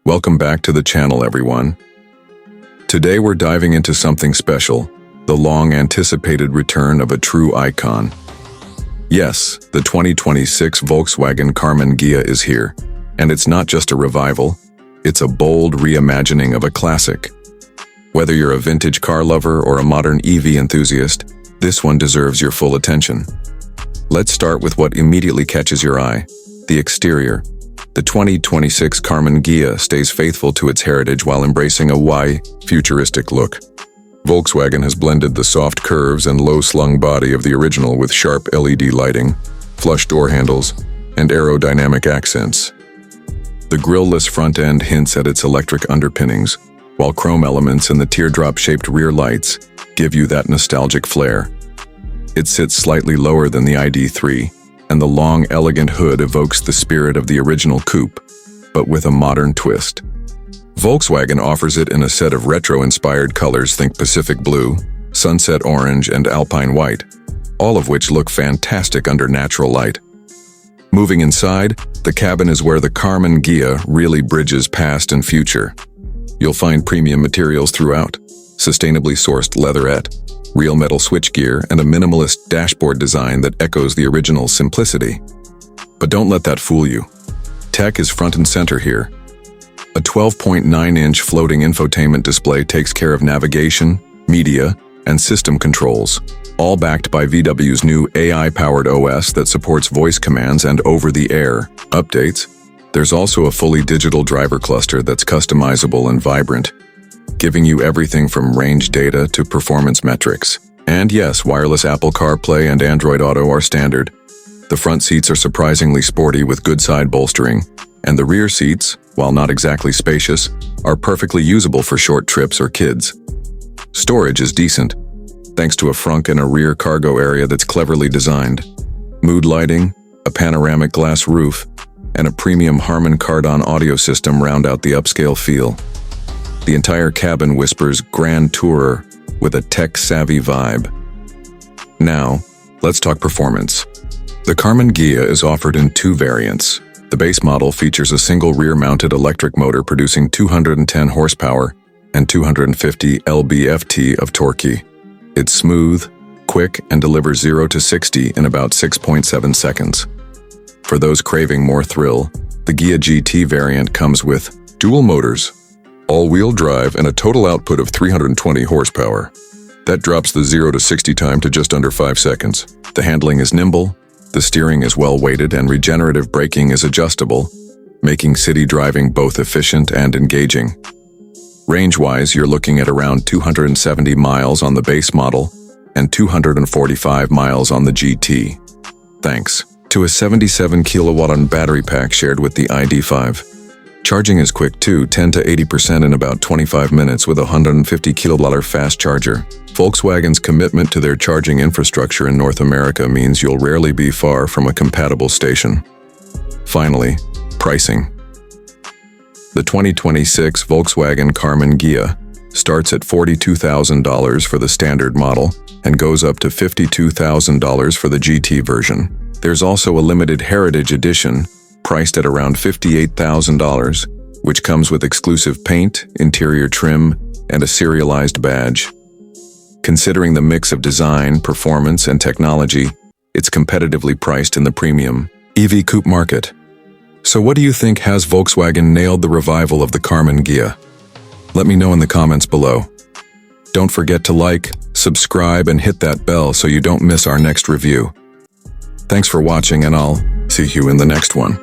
Welcome back to the channel, everyone. Today we're diving into something special, the long-anticipated return of a true icon. Yes, the 2026 Volkswagen Karmann Ghia is here, and it's not just a revival, it's a bold reimagining of a classic. Whether you're a vintage car lover or a modern EV enthusiast, this one deserves your full attention. Let's start with what immediately catches your eye, the exterior. The 2026 Karmann Ghia stays faithful to its heritage while embracing a futuristic look. Volkswagen has blended the soft curves and low-slung body of the original with sharp LED lighting, flush door handles, and aerodynamic accents. The grille-less front end hints at its electric underpinnings, while chrome elements and the teardrop-shaped rear lights give you that nostalgic flair. It sits slightly lower than the ID.3, and the long, elegant hood evokes the spirit of the original coupe, but with a modern twist. Volkswagen offers it in a set of retro-inspired colors, think Pacific Blue, Sunset Orange, and Alpine White, all of which look fantastic under natural light. Moving inside, the cabin is where the Karmann Ghia really bridges past and future. You'll find premium materials throughout, sustainably sourced leatherette, real metal switchgear, and a minimalist dashboard design that echoes the original's simplicity. But don't let that fool you. Tech is front and center here. A 12.9-inch floating infotainment display takes care of navigation, media, and system controls, all backed by VW's new AI-powered OS that supports voice commands and over-the-air updates. There's also a fully digital driver cluster that's customizable and vibrant, giving you everything from range data to performance metrics. And yes, wireless Apple CarPlay and Android Auto are standard. The front seats are surprisingly sporty with good side bolstering, and the rear seats, while not exactly spacious, are perfectly usable for short trips or kids. Storage is decent, thanks to a front and a rear cargo area that's cleverly designed. Mood lighting, a panoramic glass roof, and a premium Harman Kardon audio system round out the upscale feel. The entire cabin whispers grand tourer with a tech-savvy vibe. Now, let's talk performance. The Karmann Ghia is offered in two variants. The base model features a single rear-mounted electric motor producing 210 horsepower and 250 lb-ft of torque. It's smooth, quick, and delivers 0 to 60 in about 6.7 seconds. For those craving more thrill, the Ghia GT variant comes with dual motors, all-wheel drive, and a total output of 320 horsepower. That drops the 0 to 60 time to just under 5 seconds. The handling is nimble, the steering is well-weighted, and regenerative braking is adjustable, making city driving both efficient and engaging. Range-wise, you're looking at around 270 miles on the base model and 245 miles on the GT, thanks to a 77 kilowatt-hour battery pack shared with the ID.5. Charging is quick too, 10 to 80% in about 25 minutes with a 150 kilowatt-hour fast charger. Volkswagen's commitment to their charging infrastructure in North America means you'll rarely be far from a compatible station. Finally, pricing. The 2026 Volkswagen Karmann Ghia starts at $42,000 for the standard model and goes up to $52,000 for the GT version. There's also a limited Heritage Edition priced at around $58,000, which comes with exclusive paint, interior trim, and a serialized badge. Considering the mix of design, performance, and technology, it's competitively priced in the premium EV coupe market. So what do you think? Has Volkswagen nailed the revival of the Karmann Ghia? Let me know in the comments below. Don't forget to like, subscribe, and hit that bell so you don't miss our next review. Thanks for watching, and I'll see you in the next one.